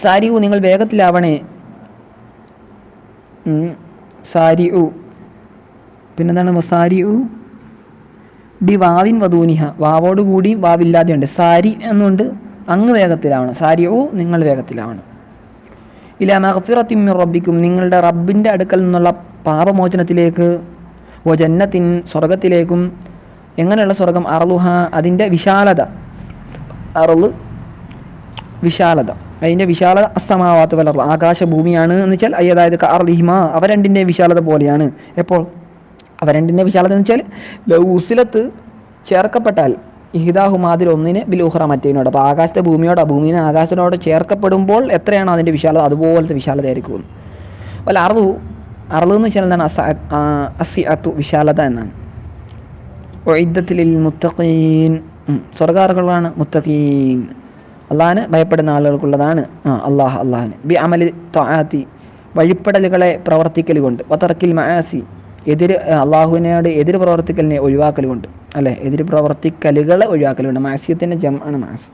സാരിഉ നിങ്ങൾ വേഗത്തിലാവണേ. സാരിഉ പിന്നെന്താണ്? വസാരിഉ ബി വാവിൻ വധൂനിഹ, വാവോടുകൂടി വാവില്ലാതെയുണ്ട്. സാരി എന്നുണ്ട്, അങ്ങ് വേഗത്തിലാവണം. സാരിഉ നിങ്ങൾ വേഗത്തിലാവണം. ഇലാ മഗ്ഫിറത്തിൻ മിർ റബ്ബിക്കും നിങ്ങളുടെ റബ്ബിൻ്റെ അടുക്കൽ നിന്നുള്ള പാപമോചനത്തിലേക്ക്, വ ജന്നത്തിൻ സ്വർഗത്തിലേക്കും. എങ്ങനെയുള്ള സ്വർഗം? അർളുഹ അതിൻ്റെ വിശാലത, അർള് വിശാലത, അതിൻ്റെ വിശാലത അസ്സമാവാത്ത് വൽ അർള് ആകാശഭൂമിയാണ് എന്ന് വെച്ചാൽ അതായത് അർളിഹിമ അവ രണ്ടിൻ്റെ വിശാലത പോലെയാണ്. എപ്പോൾ? അവ രണ്ടിൻ്റെ വിശാലത എന്ന് വെച്ചാൽ ലൗസിലത്ത് ചേർക്കപ്പെട്ടാൽ ഇഹിദാഹുമ അതിൽ ഒന്നിനെ ബിൽ ഉഖ്റ മറ്റേനോട്. അപ്പോൾ ആകാശത്തെ ഭൂമിയോട്, ഭൂമിനെ ആകാശത്തിനോട് ചേർക്കപ്പെടുമ്പോൾ എത്രയാണോ അതിൻ്റെ വിശാലത അതുപോലത്തെ വിശാലതയായിരിക്കും. വല്ല അർളു, അർള് എന്ന് വെച്ചാൽ എന്താണ്? അസിഅത്തു വിശാലത എന്നാണ്. ഉഇദ്ദത്തിൽ മുത്തഖീൻ സ്വർഗ്ഗാർഹകളാണ് മുത്തഖീൻ, അള്ളാഹിനെ ഭയപ്പെടുന്ന ആളുകൾക്കുള്ളതാണ്. അള്ളാഹിന് ബി അമലി ത്വആത്തി വഴിപ്പെടലുകളെ പ്രവർത്തിക്കൽ കൊണ്ട്, വതർക്കിൽ മആസി അള്ളാഹുവിനോട് എതിര് പ്രവർത്തിക്കലിനെ ഒഴിവാക്കൽ കൊണ്ട്, അല്ലേ? എതിര് പ്രവർത്തിക്കലുകളെ ഒഴിവാക്കൽ കൊണ്ട്. മാസിയത്തിൻ്റെ ജംആണ് മാസ്.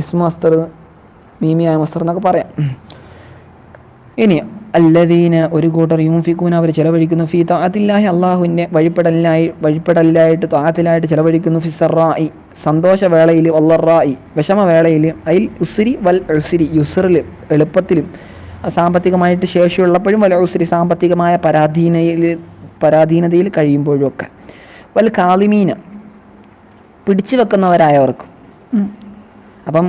ഇസ്മു മസ്ദർ, മീമിയായ മസ്ദർ എന്നൊക്കെ പറയാം. ഇനി അല്ലദീന ഒരു കൂട്ടർ യൂൻഫിഖൂന അവർ ചിലവഴിക്കുന്നു, ഫീ തഅത്തില്ലാഹി അള്ളാഹുവിൻ്റെ വഴിപ്പെടലിലായിട്ട് ത്വഅത്തിലായിട്ട് ചിലവഴിക്കുന്നു, ഫി സറായി സന്തോഷവേളയിൽ, വല്ലറായി വിഷമവേളയിൽ, അയിൽ ഉസ്രി വൽ ഉസ്രി യുസ്റിൽ എളുപ്പത്തിലും, സാമ്പത്തികമായിട്ട് ശേഷിയുള്ളപ്പോഴും, വൽ ഉസ്രി സാമ്പത്തികമായ പരാധീനതയിൽ കഴിയുമ്പോഴും ഒക്കെ, വൽ കാളിമീന പിടിച്ചു വെക്കുന്നവരായവർക്ക്. അപ്പം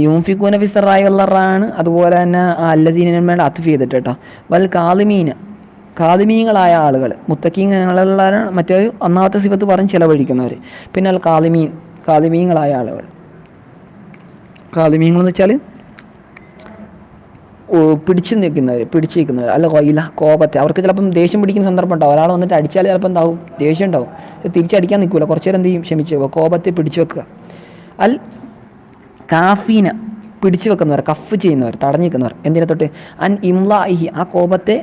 യൂൻഫിഖൂന ഫി സറായി വല്ലറാണ്, അതുപോലെ തന്നെ അല്ലദീനമേൽ അത്ഫ് ചെയ്തിട്ട് കേട്ടോ. വൽ കാളിമീന കാളിമീങ്ങളായ ആളുകൾ, മുത്തഖീങ്ങളാണ് മറ്റേ ഒന്നാമത്തെ സിഫത്ത് പറഞ്ഞ് ചിലവഴിക്കുന്നവർ. പിന്നെ അൽ കാളിമീൻ കാളിമീങ്ങളായ ആളുകൾ. കാളിമീങ്ങൾ എന്ന് വെച്ചാൽ പിടിച്ചു നിൽക്കുന്നവർ അല്ല കൊയില കോപത്തെ. അവർക്ക് ചിലപ്പം ദേഷ്യം പിടിക്കുന്ന സന്ദർഭം ഉണ്ടാവും. ഒരാൾ വന്നിട്ട് അടിച്ചാൽ ചിലപ്പോൾ എന്താവും? ദേഷ്യം ഉണ്ടാവും. തിരിച്ചടിക്കാൻ നിൽക്കില്ല, കുറച്ചു നേരം എന്ത് ചെയ്യും? ക്ഷമിച്ചു വെക്കുക, കോപത്തെ പിടിച്ചു വെക്കുക. അൽ കാഫീന പിടിച്ചു വെക്കുന്നവർ, കഫ് ചെയ്യുന്നവർ, തടഞ്ഞു നിൽക്കുന്നവർ. എന്തിനെ തൊട്ട്? അൻ ഇംലാഇഹി ആ കോപത്തെ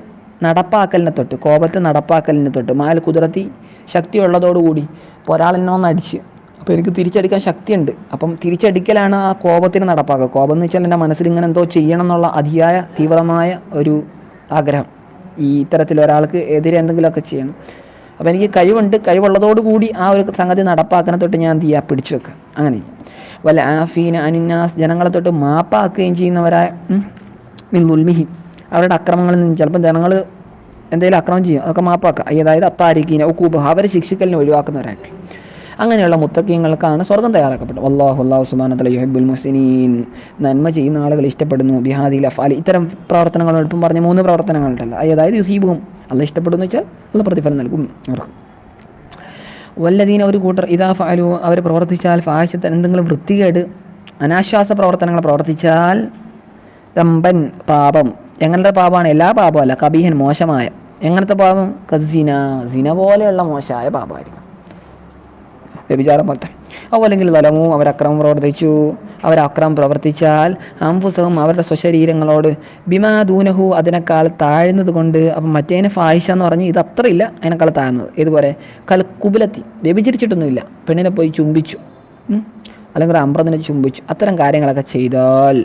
നടപ്പാക്കലിനെ തൊട്ട്, കോപത്തെ നടപ്പാക്കലിനെ തൊട്ട്, മാൽ കുതിരത്തി ശക്തിയുള്ളതോടുകൂടി. ഇപ്പോൾ ഒരാൾ എന്നെ ഒന്ന് അടിച്ച്, അപ്പോൾ എനിക്ക് തിരിച്ചടിക്കാൻ ശക്തിയുണ്ട്, അപ്പം തിരിച്ചടിക്കലാണ് ആ കോപത്തിന് നടപ്പാക്കുക. കോപം എന്ന് വെച്ചാൽ എൻ്റെ മനസ്സിൽ ഇങ്ങനെ എന്തോ ചെയ്യണം എന്നുള്ള അതിയായ തീവ്രമായ ഒരു ആഗ്രഹം. ഈ ഇത്തരത്തിൽ ഒരാൾക്ക് എതിരെ എന്തെങ്കിലുമൊക്കെ ചെയ്യണം. അപ്പോൾ എനിക്ക് കഴിവുള്ളതോടുകൂടി ആ ഒരു സംഗതി നടപ്പാക്കണ തൊട്ട് ഞാൻ എന്ത് ചെയ്യുക? പിടിച്ചു വെക്കുക. അങ്ങനെ വല്ല ആഫീന അനിന്നാസ് ജനങ്ങളെ തൊട്ട് മാപ്പാക്കുകയും ചെയ്യുന്നവരായ മിൻ ദുൽമിഹി അവരുടെ അക്രമങ്ങളിൽ നിന്ന്. ചിലപ്പോൾ ജനങ്ങൾ എന്തെങ്കിലും അക്രമം ചെയ്യും, അതൊക്കെ മാപ്പാക്കുക. അതായത് അത്താരിക്കീന ഉക്കൂബ് അവരെ ശിക്ഷിക്കലിനെ ഒഴിവാക്കുന്നവരായിട്ട്. അങ്ങനെയുള്ള മുത്തഖീങ്ങൾക്കാണ് സ്വർഗ്ഗം തയ്യാറാക്കപ്പെട്ടത്. അല്ലാഹു സുബ്ഹാനഹു വ തആല യുഹിബ്ബുൽ മുഹ്സിനീൻ നന്മ ചെയ്യുന്ന ആളുകൾ ഇഷ്ടപ്പെടുന്നു. ബിഹാദിൽ അഫ്ആലി ഇത്തരം പ്രവർത്തനങ്ങൾ എളുപ്പം പറഞ്ഞ 3 പ്രവർത്തനങ്ങളുണ്ടല്ലോ. അതായത് യുസീബുഹും അല്ലാഹ് ഇഷ്ടപ്പെടുന്നു വെച്ചാൽ അല്ലാഹ് പ്രതിഫലം നൽകും അവർക്ക്. വല്ലദീന ഒരു കൂട്ടർ ഇദാ ഫഅലു അവർ പ്രവർത്തിച്ചാൽ ഫാഹിശത്തൻ എന്തെങ്കിലും വൃത്തികേട് അനാശ്വാസ പ്രവർത്തനങ്ങൾ പ്രവർത്തിച്ചാൽ, ദമ്പൻ പാപം. എങ്ങനത്തെ പാപമാണ്? എല്ലാ പാപമല്ല, കബീഹൻ മോശമായ. എങ്ങനത്തെ പാപം? സിന പോലെയുള്ള മോശമായ പാപമായിരിക്കും, വ്യഭിചാരം പോലത്തെ. അല്ലെങ്കിൽ തലമു അവരക്രമം പ്രവർത്തിച്ചാൽ അംഫുസഹും അവരുടെ സ്വശരീരങ്ങളോട്, ബിമാ ദൂനഹു അതിനേക്കാൾ താഴ്ന്നത് കൊണ്ട്. അപ്പം മറ്റേനെ ഫാഹിഷ എന്ന് പറഞ്ഞ് ഇത് അത്ര ഇല്ല, അതിനേക്കാൾ താഴ്ന്നത്. ഇതുപോലെ കുബുലത്തി വ്യഭിചരിച്ചിട്ടൊന്നുമില്ല, പെണ്ണിനെ പോയി ചുംബിച്ചു, അല്ലെങ്കിൽ അമ്രതിനെ ചുംബിച്ചു, അത്തരം കാര്യങ്ങളൊക്കെ ചെയ്താൽ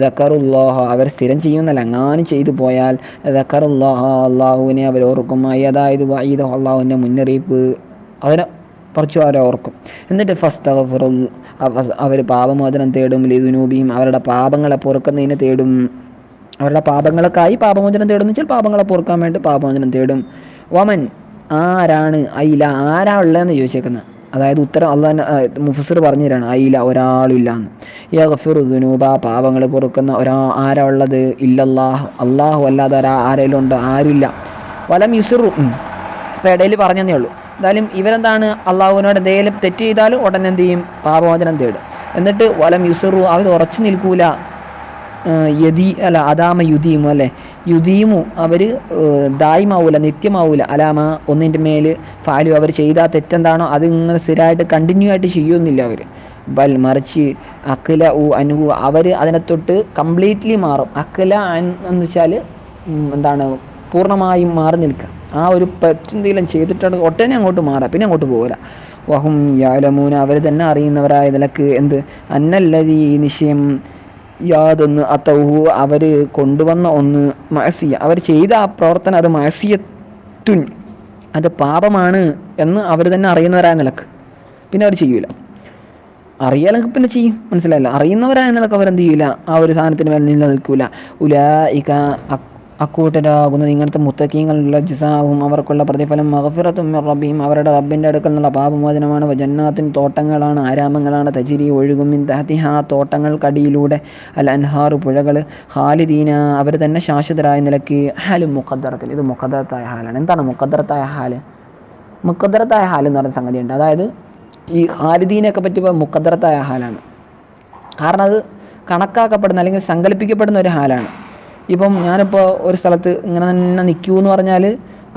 ദക്കറുല്ലാഹ അവർ സ്ഥിരം ചെയ്യുന്നല്ല, എങ്ങാനും ചെയ്തു പോയാൽ ദക്കറുല്ലാഹ അള്ളാഹുവിനെ അവർ ഓർക്കും. അതായത് വഈദ അള്ളാഹുവിൻ്റെ മുന്നറിയിപ്പ് അതിനെ കുറച്ചു അവരെ ഓർക്കും. എന്നിട്ട് അവർ പാപമോചനം തേടും. ലിദുനൂബിയും അവരുടെ പാപങ്ങളെ പൊറുക്കുന്നതിന് തേടും. അവരുടെ പാപങ്ങൾക്കായി പാപമോചനം തേടുന്നു വെച്ചാൽ പാപങ്ങളെ പൊറുക്കാൻ വേണ്ടി പാപമോചനം തേടും. വമൻ ആരാണ് അയില ആരാ ഉള്ളതെന്ന് ചോദിച്ചേക്കുന്നത്. അതായത് ഉത്തരം അള്ളാഹ് മുഫസ്സിർ പറഞ്ഞു തരാണ്, അയില ഒരാളില്ലാന്ന്. യഗ്ഫിറു ദുനൂബ പാപങ്ങൾ പൊറുക്കുന്ന ആരാ ഉള്ളത്? ഇല്ലല്ലാഹ് അള്ളാഹു അല്ലാതെ ആരെങ്കിലും ഉണ്ടോ? ആരുമില്ല. വലം യുസിറു അപ്പോൾ ഇടയിൽ പറഞ്ഞതേ ഉള്ളൂ. എന്തായാലും ഇവരെന്താണ്? അള്ളാഹുവിനോട് എന്തെങ്കിലും തെറ്റ് ചെയ്താലും ഉടനെ എന്ത് ചെയ്യും? പാപമോചനം തേടും. എന്നിട്ട് വലം യുസിറു അവർ ഉറച്ചു നിൽക്കൂല. അദാമ യുദീമു അല്ലേ, യുദീമു അവർ ദായിമാവൂല, നിത്യമാവൂല. അലാമ ഒന്നിൻ്റെ മേൽ ഫാലു അവർ ചെയ്ത തെറ്റെന്താണോ അത് ഇങ്ങനെ സ്ഥിരമായിട്ട് കണ്ടിന്യൂ ആയിട്ട് ചെയ്യുന്നില്ല അവർ. ബൽ മറിച്ച് അഖില അനുഹു അവർ അതിനെ തൊട്ട് കംപ്ലീറ്റ്ലി മാറും. അഖില എന്ന് വെച്ചാൽ എന്താണ്? പൂർണ്ണമായും മാറി നിൽക്കുക. ആ ഒരു എന്തെങ്കിലും ചെയ്തിട്ടാണ് ഒട്ടനെ അങ്ങോട്ട് മാറുക, പിന്നെ അങ്ങോട്ട് പോകില്ല. വഹും യഅലമൂന അവർ തന്നെ അറിയുന്നവരായ നിലക്ക് എന്ത് അന്നല്ലദീ നിശ്ചയം യാതൊന്ന് അതൗഹു അവർ കൊണ്ടുവന്ന ഒന്ന് മഅസിയ അവർ ചെയ്ത ആ പ്രവർത്തനം അത് മഅസിയത്തുൻ അത് പാപമാണ് എന്ന് അവർ തന്നെ അറിയുന്നവരായ നിലക്ക് പിന്നെ അവർ ചെയ്യൂല. അറിയാലൊക്കെ പിന്നെ ചെയ്യും, മനസ്സിലായില്ല. അറിയുന്നവരായ നിലക്ക് അവരെന്ത് ചെയ്യൂല, ആ ഒരു സാധനത്തിന് മേൽ നിലനിൽക്കൂല. ഉലൈക അക്കൂട്ടരാകുന്നത് ഇങ്ങനത്തെ മുത്തക്കീങ്ങളുള്ള ജിസാവും അവർക്കുള്ള പ്രതിഫലം മഗ്ഫിറത്തും മിർ റബ്ബിഹിം അവരുടെ റബ്ബിൻ്റെ അടുക്കൽ നിന്നുള്ള പാപമോചനമാണ്. വജന്നാത്തിൻ തോട്ടങ്ങളാണ്, ആരാമങ്ങളാണ്, തജ്രി ഒഴുകും മിൻ തഹ്തിഹാ തോട്ടങ്ങൾക്കടിയിലൂടെ അൽ അൻഹാറു പുഴകൾ, ഖാലിദീന അവർ തന്നെ ശാശ്വതരായ നിലയ്ക്ക്. ഹാലും മുഖദ്ദറത്തിൽ ഇത് മുഖദ്ദറത്തായ ഹാലാണ്. എന്താണ് മുഖദ്ദറത്തായ ഹാല്? മുഖദ്ദറത്തായ ഹാൽ എന്ന് പറയുന്ന സംഗതിയുണ്ട്. അതായത് ഈ ഖാലിദീനൊക്കെ പറ്റിയപ്പോൾ മുഖദ്ദറത്തായ ഹാലാണ്. കാരണം അത് കണക്കാക്കപ്പെടുന്ന അല്ലെങ്കിൽ സങ്കല്പിക്കപ്പെടുന്ന ഒരു ഹാലാണ്. ഇപ്പം ഞാനിപ്പോൾ ഒരു സ്ഥലത്ത് ഇങ്ങനെ തന്നെ നിൽക്കൂ എന്ന് പറഞ്ഞാൽ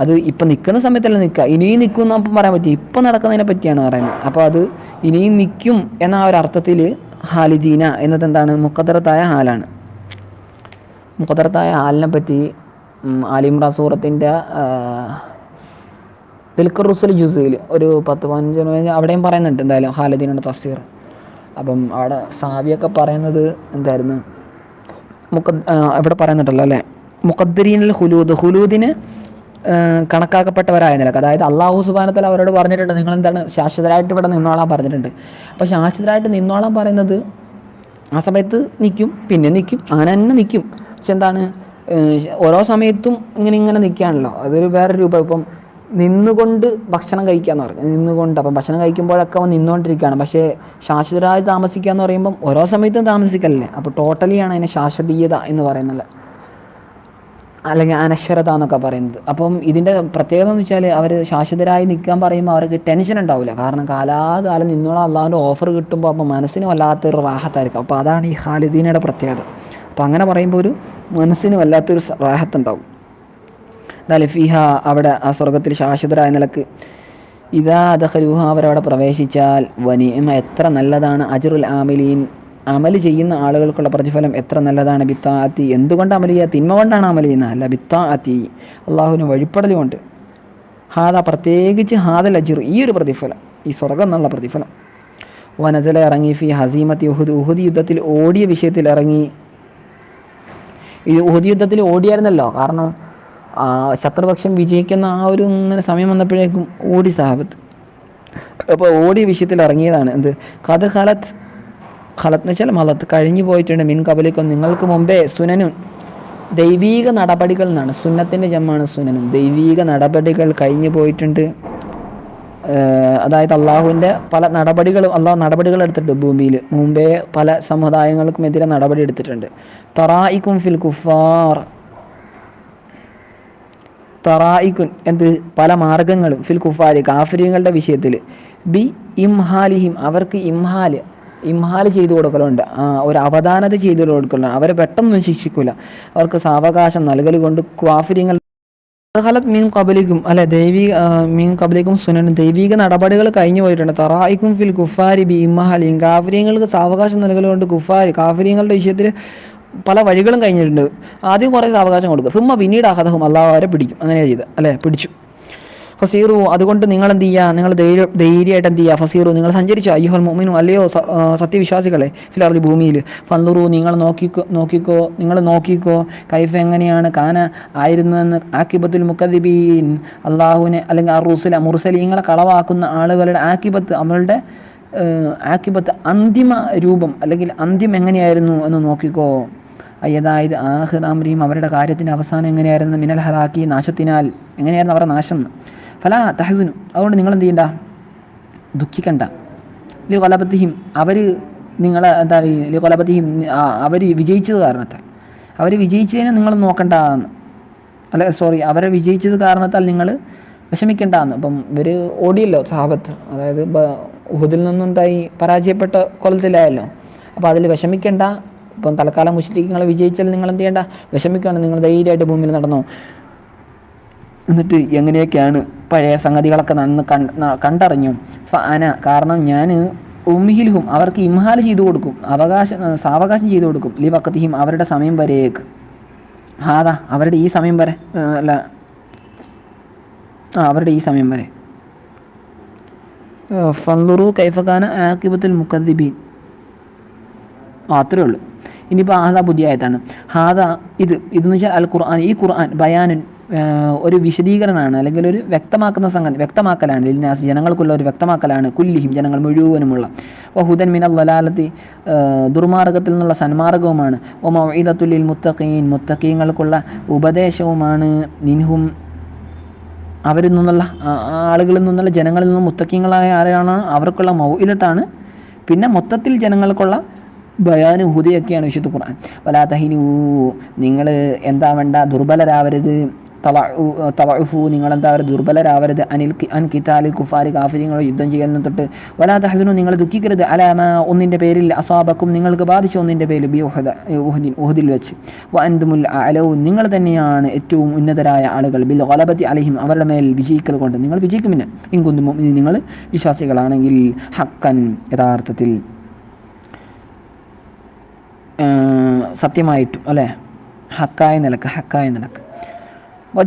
അത് ഇപ്പം നിൽക്കുന്ന സമയത്തല്ല നിൽക്കുക, ഇനിയും നിൽക്കും എന്ന് അപ്പം പറയാൻ പറ്റും. ഇപ്പം നടക്കുന്നതിനെ പറ്റിയാണ് പറയുന്നത്. അപ്പോൾ അത് ഇനിയും നിൽക്കും എന്ന ആ ഒരു അർത്ഥത്തിൽ ഖാലിദീന എന്നത് എന്താണ്, മുഖദ്ദറത്തായ ഹാലാണ്. മുഖദ്ദറത്തായ ഹാലിനെ പറ്റി ആലി ഇമ്രാൻ സൂറത്തിൻ്റെ ദിൽഖുർ റുസുൽ ജുസയിൽ ഒരു 10-15 അവിടെയും പറയുന്നുണ്ട് എന്തായാലും ഖാലിദീനയുടെ തഫ്സീർ. അപ്പം അവിടെ സാവിയൊക്കെ പറയുന്നത് എന്തായിരുന്നു, ഇവിടെ പറയുന്നുണ്ടല്ലോ അല്ലേ, മുഖദ്ദരീനിൽ ഹുലൂദിന് കണക്കാക്കപ്പെട്ടവരായ നിലക്ക്. അതായത് അള്ളാഹു സുബ്ഹാനഹു വ തആല അവരോട് പറഞ്ഞിട്ടുണ്ട് നിങ്ങളെന്താണ് ശാശ്വതരായിട്ട് ഇവിടെ നിന്നോളാൻ പറഞ്ഞിട്ടുണ്ട്. അപ്പോൾ ശാശ്വതരായിട്ട് നിന്നോളാൻ പറയുന്നത് ആ സമയത്ത് നിൽക്കും, പിന്നെ നിൽക്കും, അങ്ങനെ തന്നെ നിൽക്കും. പക്ഷെ എന്താണ്, ഓരോ സമയത്തും ഇങ്ങനെ നിൽക്കുകയാണല്ലോ, അതൊരു വേറെ രൂപം. ഇപ്പം നിന്നുകൊണ്ട് ഭക്ഷണം കഴിക്കാന്ന് പറഞ്ഞു, നിന്നുകൊണ്ട് അപ്പം ഭക്ഷണം കഴിക്കുമ്പോഴൊക്കെ അവൻ നിന്നുകൊണ്ടിരിക്കുകയാണ്. പക്ഷേ ശാശ്വതരായി താമസിക്കുക എന്ന് പറയുമ്പം ഓരോ സമയത്തും താമസിക്കല്ലേ. അപ്പോൾ ടോട്ടലിയാണ് അതിനെ ശാശ്വതീയത എന്ന് പറയുന്നത്, അല്ലെങ്കിൽ അനശ്വരത എന്നൊക്കെ പറയുന്നത്. അപ്പം ഇതിൻ്റെ പ്രത്യേകത എന്ന് വെച്ചാൽ അവർ ശാശ്വതരായി നിൽക്കാൻ പറയുമ്പോൾ അവർക്ക് ടെൻഷൻ ഉണ്ടാവില്ല. കാരണം കാലാകാലം നിന്നുള്ള അള്ളാഹുവിൻ്റെ ഓഫർ കിട്ടുമ്പോൾ അപ്പോൾ മനസ്സിന് വല്ലാത്തൊരു റാഹത്തായിരിക്കും. അപ്പോൾ അതാണ് ഈ ഖാലിദീനയുടെ പ്രത്യേകത. അപ്പോൾ അങ്ങനെ പറയുമ്പോൾ ഒരു മനസ്സിന് വല്ലാത്തൊരു റാഹത്തുണ്ടാവും. ഫീഹ അവിടെ ആ സ്വർഗത്തിൽ ശാശ്വതരായ നിലക്ക്. ഇദാ ദഖലൂഹ അവരവിടെ പ്രവേശിച്ചാൽ വനിഅമ എത്ര നല്ലതാണ്, അജ്റുൽ ആമിലീൻ അമൽ ചെയ്യുന്ന ആളുകൾക്കുള്ള പ്രതിഫലം എത്ര നല്ലതാണ്. ബിത്താഅത്തി എന്തുകൊണ്ട് അമൽ ചെയ്യുക, തിന്മ കൊണ്ടാണ് അമൽ ചെയ്യുന്നത്, അല്ല ബിത്താഅത്തി അള്ളാഹുവിന് വഴിപ്പെടൽ കൊണ്ട്. ഹാദ പ്രത്യേകിച്ച് ഹാദൽ അജ്ർ ഈ ഒരു പ്രതിഫലം, ഈ സ്വർഗം എന്നുള്ള പ്രതിഫലം. വനസല ഇറങ്ങി ഫി ഹസീമത്തി ഉഹുദ് ഉഹുദ് യുദ്ധത്തിൽ ഓടിയ വിഷയത്തിൽ ഇറങ്ങി. ഈ ഉഹുദ് യുദ്ധത്തിൽ ഓടിയായിരുന്നല്ലോ, കാരണം ശത്രുപക്ഷം വിജയിക്കുന്ന ആ ഒരു ഇങ്ങനെ സമയം വന്നപ്പോഴേക്കും ഓടി സഹാബത്ത്. അപ്പോൾ ഓടിയ വിഷയത്തിൽ ഇറങ്ങിയതാണ് എന്ത്, ഖദ് ഖലത്ത് എന്ന് വെച്ചാൽ മലത്ത് കഴിഞ്ഞു പോയിട്ടുണ്ട്, മിൻ കബലിക്കും നിങ്ങൾക്ക് മുമ്പേ, സുനനും ദൈവീക നടപടികൾ എന്നാണ്, സുന്നത്തിൻ്റെ ജമ്മാണ് സുനനും, ദൈവീക നടപടികൾ കഴിഞ്ഞു പോയിട്ടുണ്ട്. അതായത് അള്ളാഹുവിൻ്റെ പല നടപടികളും അള്ളാഹു നടപടികൾ എടുത്തിട്ടുണ്ട് ഭൂമിയിൽ, മുമ്പേ പല സമുദായങ്ങൾക്കും എതിരെ നടപടി എടുത്തിട്ടുണ്ട്. തറായിക്കും ഫിൽ കുഫാർ തറായിക്കുൻ എന്ത് പല മാർഗങ്ങളും, ഫിൽ കുഫാരി കാഫിര്യങ്ങളുടെ വിഷയത്തിൽ, ബി ഇംഹാലിഹിം അവർക്ക് ഇംഹാൽ ചെയ്തു കൊടുക്കലുണ്ട്, ഒരു അവധാനത ചെയ്തു കൊടുക്കലുണ്ട്. അവരെ പെട്ടെന്ന് ശിക്ഷിക്കില്ല, അവർക്ക് സാവകാശം നൽകൽ കൊണ്ട് കാഫിര്യങ്ങൾ മീൻ കബലിക്കും അല്ലെ മീൻ കബലിക്കും സുനൻ ദൈവിക നടപടികൾ കഴിഞ്ഞു പോയിട്ടുണ്ട്. തറായിക്കും ഫിൽ കുഫാരി ബി ഇംഹാലിഹിം കാഫിര്യങ്ങൾക്ക് സാവകാശം നൽകൽ കൊണ്ട് കാഫിര്യങ്ങളുടെ വിഷയത്തിൽ പല വഴികളും കഴിഞ്ഞിട്ടുണ്ട്. ആദ്യം കുറേ സാവകാശം കൊടുക്കുക, സുമ്മ പിന്നീട് അഹദഹും അള്ളാഹു അവരെ പിടിക്കും. അങ്ങനെയാണ് ചെയ്ത് അല്ലേ, പിടിച്ചു. ഫസീറു അതുകൊണ്ട് നിങ്ങൾ എന്ത് ചെയ്യുക, നിങ്ങൾ ധൈര്യമായിട്ട് എന്ത് ചെയ്യുക, ഫസീറു നിങ്ങൾ സഞ്ചരിച്ചോ, അയ്യുഹൽ മുഅ്മിനു അല്ലയോ സത്യവിശ്വാസികളെ, ഫിൽ അർദി ഭൂമിയിൽ, ഫൻദുറു നിങ്ങൾ നോക്കിക്കോ കൈഫ എങ്ങനെയാണ്, കാന ആയിരുന്നുവെന്ന്, ആക്കിബത്തുൽ മുക്കദ്ദിബീൻ അള്ളാഹുവിനെ അല്ലെങ്കിൽ അറുസുല മുർസലീങ്ങളെ കളവാക്കുന്ന ആളുകളുടെ ആക്കിബത്ത്, അവരുടെ ആക്കിബത്ത് അന്തിമ രൂപം അല്ലെങ്കിൽ അന്ത്യം എങ്ങനെയായിരുന്നു എന്ന് നോക്കിക്കോ. അതായത് ആഖിർ അംരിഹിം അവരുടെ കാര്യത്തിൻ്റെ അവസാനം എങ്ങനെയായിരുന്നു, മിനൽ ഹലാക്കി നാശത്തിനാൽ എങ്ങനെയായിരുന്നു അവരുടെ നാശം. ഫലാ തഹ്സുനു അതുകൊണ്ട് നിങ്ങൾ എന്ത് ചെയ്യണ്ട, ദുഃഖിക്കണ്ട. ലി ഖലബത്തിഹിം അവർ നിങ്ങളെ എന്താ ലി ഖലബത്തിഹിം അവർ വിജയിച്ചത് കാരണത്താൽ, അവർ വിജയിച്ചതിനെ നിങ്ങൾ നോക്കണ്ട അവരെ വിജയിച്ചത് കാരണത്താൽ നിങ്ങൾ വിഷമിക്കേണ്ടാന്ന്. അപ്പം ഇവർ ഓടിയല്ലോ സഹാബത്ത്, അതായത് ഉഹുദിൽ നിന്നുണ്ടായി പരാജയപ്പെട്ട കൊലത്തിലായല്ലോ. അപ്പോൾ അതിൽ വിഷമിക്കേണ്ട. ഇപ്പം തൽക്കാലം മുശ്രിക്കുകൾ വിജയിച്ചാൽ നിങ്ങൾ എന്ത് ചെയ്യേണ്ട, വിഷമിക്കുകയാണ്, നിങ്ങൾ ധൈര്യമായിട്ട് ഭൂമിയിൽ നടന്നോ. എന്നിട്ട് എങ്ങനെയൊക്കെയാണ് പഴയ സംഗതികളൊക്കെ കണ്ടറിഞ്ഞു. കാരണം ഞാൻ ഉമ്മിഹിൽഹും അവർക്ക് ഇംഹാൽ ചെയ്തു കൊടുക്കും, സാവകാശം ചെയ്തു കൊടുക്കും, ലി വഖതിഹിം അവരുടെ സമയം വരേക്ക്, അവരുടെ ഈ സമയം വരെ അവരുടെ ഈ സമയം വരെ. ഫൻലുറു കൈഫഖാന ആക്കിബത്തുൽ മുക്കദ്ദിബീൻ. അത്രേ ഉള്ളൂ. ഇനിയിപ്പോൾ ഹാദ പുതിയ ആയത്താണ്. ഹാദ ഇതെന്ന് വെച്ചാൽ അൽ ഖുർആൻ, ഈ ഖുർആൻ ബയാനുൻ ഒരു വിശദീകരണമാണ്, അല്ലെങ്കിൽ ഒരു വ്യക്തമാക്കുന്ന സംഗതി, വ്യക്തമാക്കലാണ്. ലിന്നാസ് ജനങ്ങൾക്കുള്ള ഒരു വ്യക്തമാക്കലാണ്, കുല്ലിഹിം ജനങ്ങൾ മുഴുവനുമുള്ള. വഹുദൻ മിനൽ ദലാലത്തി ദുർമാർഗത്തിൽ നിന്നുള്ള സന്മാർഗവുമാണ്. വമൗഇദത്തുൽ ലിൽ മുത്തഖീൻ മുത്തഖീങ്ങൾക്കുള്ള ഉപദേശവുമാണ്. മിൻഹും അവരിൽ നിന്നുള്ള ആളുകളിൽ നിന്നുള്ള ജനങ്ങളിൽ നിന്നും മുത്തഖീങ്ങളായ ആരാണ് അവർക്കുള്ള മൗഇദത്താണ്. പിന്നെ മൊത്തത്തിൽ ജനങ്ങൾക്കുള്ള ബയാനും ഹുദയൊക്കെയാണ് വിശുദ്ധ ഖുർആൻ. വലാ തഹിനൂ നിങ്ങൾ എന്താവേണ്ട ദുർബലരാവരുത്. തവഉഫു നിങ്ങളെന്താവരുത് ദുർബലരാവരുത്. അൻ കിതാലിൽ കുഫാരി കാഫിരിങ്ങൾ യുദ്ധം ചെയ്യുന്ന തൊട്ട്. വലാ തഹ്സനു നിങ്ങൾ ദുഃഖിക്കരുത്. അലാമ ഒന്നിൻ്റെ പേരിൽ അസാബക്കും നിങ്ങൾക്ക് ബാധിച്ച ഒന്നിൻ്റെ പേരിൽ ബി ഉഹദിൽ വെച്ച്. വഅൻതുമുൽ അലൗ നിങ്ങൾ തന്നെയാണ് ഏറ്റവും ഉന്നതരായ ആളുകൾ. ബിൽ ഗലബത്തി അലൈഹിം അവരുടെ മേൽ വിജയിക്കൽ കൊണ്ട് നിങ്ങൾ വിജയിക്കും. പിന്നെ ഇൻകുന്തും നിങ്ങൾ വിശ്വാസികളാണെങ്കിൽ ഹക്കൻ യഥാർത്ഥത്തിൽ സത്യമായിട്ടും അല്ലേ, ഹക്കായ നിലക്ക്.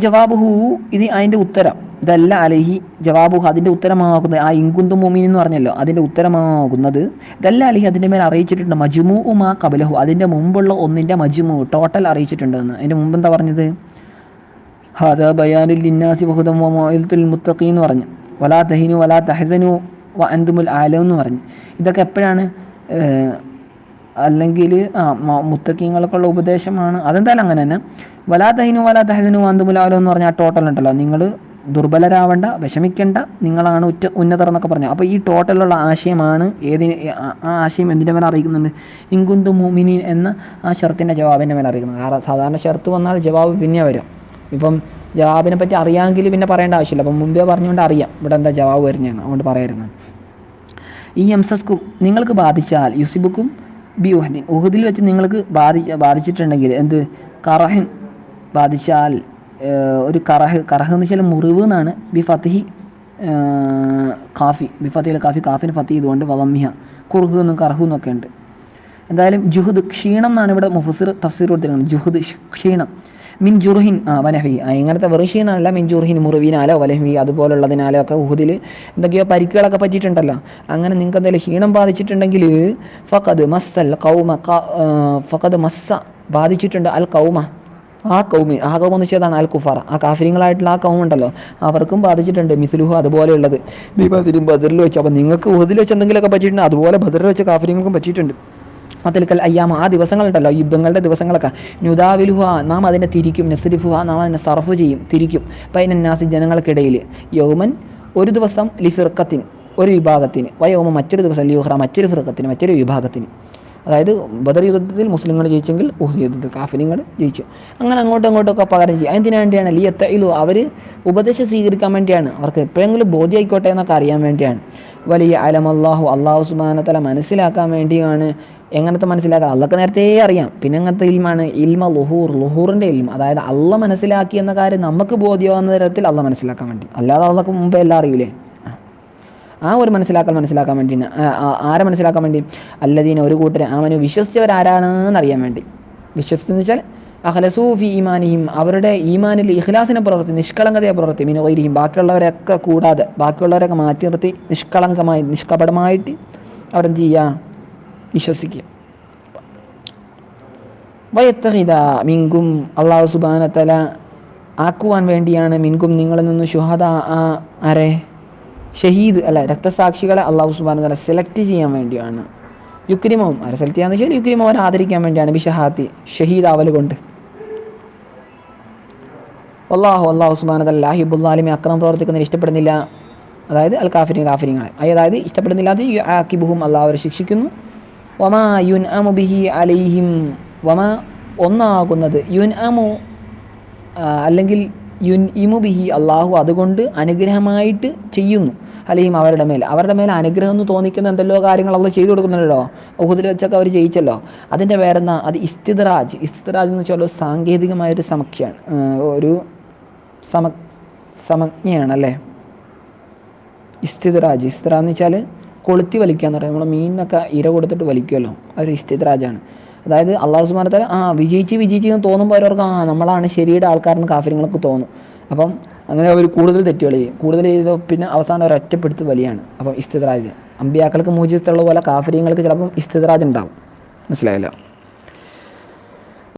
ജവാബുഹു ഇത് അതിൻ്റെ ഉത്തരം. ഇതല്ല അലഹി ജവാബുഹു അതിൻ്റെ ഉത്തരമാകുന്നത്. ആ ഇൻകുന്തു മുഅ്മിനീൻ എന്ന് പറഞ്ഞല്ലോ, അതിൻ്റെ ഉത്തരമാകുന്നത്. ഇതല്ല അലഹി അതിൻ്റെ മേൽ അറിയിച്ചിട്ടുണ്ട്. മജ്മൂ മാ ഖബലഹു അതിൻ്റെ മുമ്പുള്ള ഒന്നിൻ്റെ മജ്മൂ ടോട്ടൽ അറിയിച്ചിട്ടുണ്ടെന്ന്. അതിൻ്റെ മുമ്പ് എന്താ പറഞ്ഞത്? ഹാദാ ബയാനുൽ ലിന്നാസി വഹുദൻ വമൗഇദത്തുൽ മുത്തഖീൻ എന്ന് പറഞ്ഞു. വലാ തഹിനു വലാ തഹ്സനു വഅൻതുമുൽ അലൗ എന്ന് പറഞ്ഞു. ഇതൊക്കെ എപ്പോഴാണ്? അല്ലെങ്കിൽ മുത്തഖീങ്ങൾക്കുള്ള ഉപദേശമാണ്. അതെന്തായാലും അങ്ങനെ തന്നെ. വലാ തഹിനു വലാ തഹ്സനു വഅൻതുമുൽ അലൗ എന്ന് പറഞ്ഞാൽ ടോട്ടൽ ഉണ്ടല്ലോ, നിങ്ങൾ ദുർബലരാവേണ്ട, വിഷമിക്കേണ്ട, നിങ്ങളാണ് ഉന്നതർ എന്നൊക്കെ പറഞ്ഞു. അപ്പോൾ ഈ ടോട്ടലുള്ള ആശയമാണ് ആ ആശയം എന്തിൻ്റെ മേലെ അറിയിക്കുന്നുണ്ട്? ഇൻകുന്തും മുഅ്മിനീൻ എന്ന ആ ഷർത്തിൻ്റെ ജവാബിൻ്റെ മേലെ അറിയിക്കുന്നത്. കാരണം സാധാരണ ഷർത്ത് വന്നാൽ ജവാബ് പിന്നെ വരും. ഇപ്പം ജവാബിനെ പറ്റി അറിയാമെങ്കിൽ പിന്നെ പറയേണ്ട ആവശ്യമില്ല. അപ്പം മുമ്പേ പറഞ്ഞുകൊണ്ട് അറിയാം ഇവിടെ എന്താ ജവാബ് വരുന്നതെന്ന്, അതുകൊണ്ട് പറയായിരുന്നു. ഈ എംസസ്കും നിങ്ങൾക്ക് ബാധിച്ചാൽ യുസിബുക്കും ബി ഉഹദിൻ ഉഹദിൽ വെച്ച് നിങ്ങൾക്ക് ബാധിച്ചിട്ടുണ്ടെങ്കിൽ എന്ത് കറഹൻ ബാധിച്ചാൽ ഒരു കറഹ് എന്ന് വെച്ചാൽ മുറിവ് എന്നാണ്. ബി ഫത്തിഹി കാഫി ബി ഫത്തിഹിൽ കാഫിന് ഫത്തി ഇതുകൊണ്ട് വലമ്മിഹ കുറുഹ് എന്നും കറഹു എന്നൊക്കെ ഉണ്ട്. എന്തായാലും ജുഹദ് ക്ഷീണം എന്നാണ് ഇവിടെ മുഫസിർ തഫ്സീർ കൊടുത്തിരിക്കുന്നത്. ജുഹദ് ക്ഷീണം. മിൻ ജുർഹിൻ വലഹി ഇങ്ങനത്തെ വെറു ക്ഷീണമല്ല. മിൻ ജുർഹിൻ മുറിവിനാലോ വലഹി അതുപോലുള്ളതിനാലോ ഒക്കെ ഉഹദിൽ എന്തൊക്കെയോ പരിക്കുകളൊക്കെ പറ്റിയിട്ടുണ്ടല്ലോ. അങ്ങനെ നിങ്ങൾക്ക് എന്തെങ്കിലും ക്ഷീണം ബാധിച്ചിട്ടുണ്ടെങ്കിൽ ഫഖദ് മസ്സ ബാധിച്ചിട്ടുണ്ട് അൽ കൗമ ആ കൗമി എന്ന് വെച്ചതാണ് അൽ കുഫാർ ആ കാഫിരിങ്ങളായിട്ടുള്ള ആ കൗമുണ്ടല്ലോ അവർക്കും ബാധിച്ചിട്ടുണ്ട്. മിസ്ലുഹു അതുപോലെയുള്ളത് ബദറിൽ വെച്ച്. അപ്പോൾ നിങ്ങൾക്ക് ഉഹദിൽ വെച്ച് എന്തെങ്കിലുമൊക്കെ പറ്റിയിട്ടുണ്ട്, അതുപോലെ ബദറിൽ വെച്ച് കാഫിരിങ്ങൾക്കും പറ്റിയിട്ടുണ്ട്. അതിൽക്കൽ അയ്യാമ ആ ദിവസങ്ങളുണ്ടല്ലോ, യുദ്ധങ്ങളുടെ ദിവസങ്ങളൊക്കെ. നുദാവിലുഹ നാം അതിനെ തിരിക്കും. നസ്രിഫുഹ നാം അതിനെ സർഫ് ചെയ്യും, തിരിക്കും. ബൈനന്നാസി ജനങ്ങൾക്കിടയിൽ. യൗമൻ ഒരു ദിവസം ലിഫിർക്കത്തിന് ഒരു വിഭാഗത്തിന്, വയൗമ മറ്റൊരു ദിവസം ലിയുഹ്റ മറ്റൊരു ഫിർക്കത്തിന് മറ്റൊരു വിഭാഗത്തിന്. അതായത് ബദർ യുദ്ധത്തിൽ മുസ്ലിങ്ങൾ ജയിച്ചെങ്കിൽ ഉഹദ് യുദ്ധത്തിൽ കാഫിരിങ്ങൾ ജയിച്ചു. അങ്ങനെ അങ്ങോട്ടൊക്കെ പകരം ചെയ്യും. അതിന് വേണ്ടിയാണ് ലിയത്തഇലു അവർ ഉപദേശം സ്വീകരിക്കാൻ വേണ്ടിയാണ്, അവർക്ക് എപ്പോഴെങ്കിലും ബോധ്യമായിക്കോട്ടെ എന്നൊക്കെ അറിയാൻ വേണ്ടിയാണ്. വലിയ അല്ലാഹു സുബ്ഹാനഹു വ തആല മനസ്സിലാക്കാൻ വേണ്ടിയാണ്. എങ്ങനത്തെ മനസ്സിലാക്കാം? അള്ളക്ക് നേരത്തെ അറിയാം. പിന്നെ എങ്ങനത്തെ ഇൽമാണ്? ഇൽമ ലുഹൂറിൻ്റെ ഇൽമ. അതായത് അള്ള മനസ്സിലാക്കി എന്ന കാര്യം നമുക്ക് ബോധ്യമാകുന്ന തരത്തിൽ അള്ള മനസ്സിലാക്കാൻ വേണ്ടി. അല്ലാതെ അള്ളക്ക് മുമ്പേ എല്ലാം അറിയില്ലേ? ആ ഒരു മനസ്സിലാക്കാൻ വേണ്ടി. ആരെ മനസ്സിലാക്കാൻ വേണ്ടി? അല്ലദീന ഒരു കൂട്ടരെ ആമനു വിശ്വസിച്ചവരാരാണെന്ന് അറിയാൻ വേണ്ടി. വിശ്വസിച്ചെന്ന് വെച്ചാൽ അഖ്ലസൂ ഫി ഈമാനിഹിം അവരുടെ ഈമാനിൽ ഇഖ്ലാസിനെ പ്രവർത്തി നിഷ്കളങ്കതയെ പ്രവർത്തി മിൻ ഗൈരിഹിം ബാക്കിയുള്ളവരൊക്കെ കൂടാതെ ബാക്കിയുള്ളവരൊക്കെ മാറ്റി നിർത്തി നിഷ്കളങ്കമായി നിഷ്കപടമായിട്ട് അവരെന്ത് ചെയ്യുക? വിശ്വസിക്കുക. വയത്തഹിദ മിൻകും അല്ലാഹു സുബ്ഹാനഹു വ തആല ആക്കുവാൻ വേണ്ടിയാണ് മിൻകും നിങ്ങളിൽ നിന്ന് ശുഹദ ആരെ ഷഹീദ് അല്ല രക്തസാക്ഷികളെ അല്ലാഹു സുബ്ഹാനഹു വ തആല സെലക്ട് ചെയ്യാൻ വേണ്ടിയാണ്. യുക്രിമവും ആരെ സെലക്ട് ചെയ്യാന്ന് വെച്ചാൽ യുക്രിമം അവരെ ആദരിക്കാൻ വേണ്ടിയാണ്. ബിഷഹാത്തി ഷഹീദ് ആവൽ കൊണ്ട്. അല്ലാഹു സുബ്ഹാനഹു വ തആല ലാ യുഹിബ്ബുൽ ളാലിമീൻ അക്രമം പ്രവർത്തിക്കുന്നതിന് ഇഷ്ടപ്പെടുന്നില്ല. അതായത് അൽ കാഫിരിങ്ങളെ അതായത് ഇഷ്ടപ്പെടുന്നില്ലാതെ ആക്കിബുഹും അല്ലാഹു അവരെ ശിക്ഷിക്കുന്നു. വമാ യുൻഅമു ബിഹി അലൈഹിം വമാ ഒന്നാകുന്നത് യുൻഅമു അല്ലെങ്കിൽ യുൻഇമു ബിഹി അള്ളാഹു അതുകൊണ്ട് അനുഗ്രഹമായിട്ട് ചെയ്യുന്നു അലൈഹിം അവരുടെ മേൽ അനുഗ്രഹം എന്ന് തോന്നിക്കുന്ന എന്തെല്ലോ കാര്യങ്ങൾ അള്ളാഹു ചെയ്തു കൊടുക്കുന്നുണ്ടല്ലോ. ഉഹദിൽ വെച്ചൊക്കെ അവർ ജയിച്ചല്ലോ. അതിൻ്റെ വേറെന്താ? അത് ഇസ്തിദ്റാജ് എന്ന് വെച്ചാൽ സാങ്കേതികമായൊരു സമക്ഷയാണ്, ഒരു സമജ്ഞയാണ് അല്ലേ. ഇസ്തിദ്റാജ് എന്ന് വെച്ചാൽ കൊളുത്തി വലിക്കുക എന്ന് പറയും. നമ്മൾ മീനിനൊക്കെ ഇര കൊടുത്തിട്ട് വലിക്കുമല്ലോ, അതൊരു ഇസ്തിദ്റാജാണ്. അതായത് അല്ലാഹു സുബ്ഹാനഹു വ തആല വിജയിച്ച് എന്ന് തോന്നുമ്പോൾ അവർക്ക് നമ്മളാണ് ശരിയുടെ ആൾക്കാരെന്ന് കാഫിരിങ്ങൾക്ക് തോന്നും. അപ്പം അങ്ങനെ അവർ കൂടുതൽ തെറ്റുകൾ ചെയ്യും. കൂടുതൽ ചെയ്തോ പിന്നെ അവസാനം അവർ ഒറ്റപ്പെടുത്ത് വലിയാണ്. അപ്പം ഇസ്തിദ്രാജ് അമ്പിയാക്കൾക്ക് മൂജിത്തുള്ള പോലെ കാഫര്യങ്ങൾക്ക് ചിലപ്പം ഇസ്തിദ്രാജ് ഉണ്ടാവും. മനസ്സിലായല്ലോ?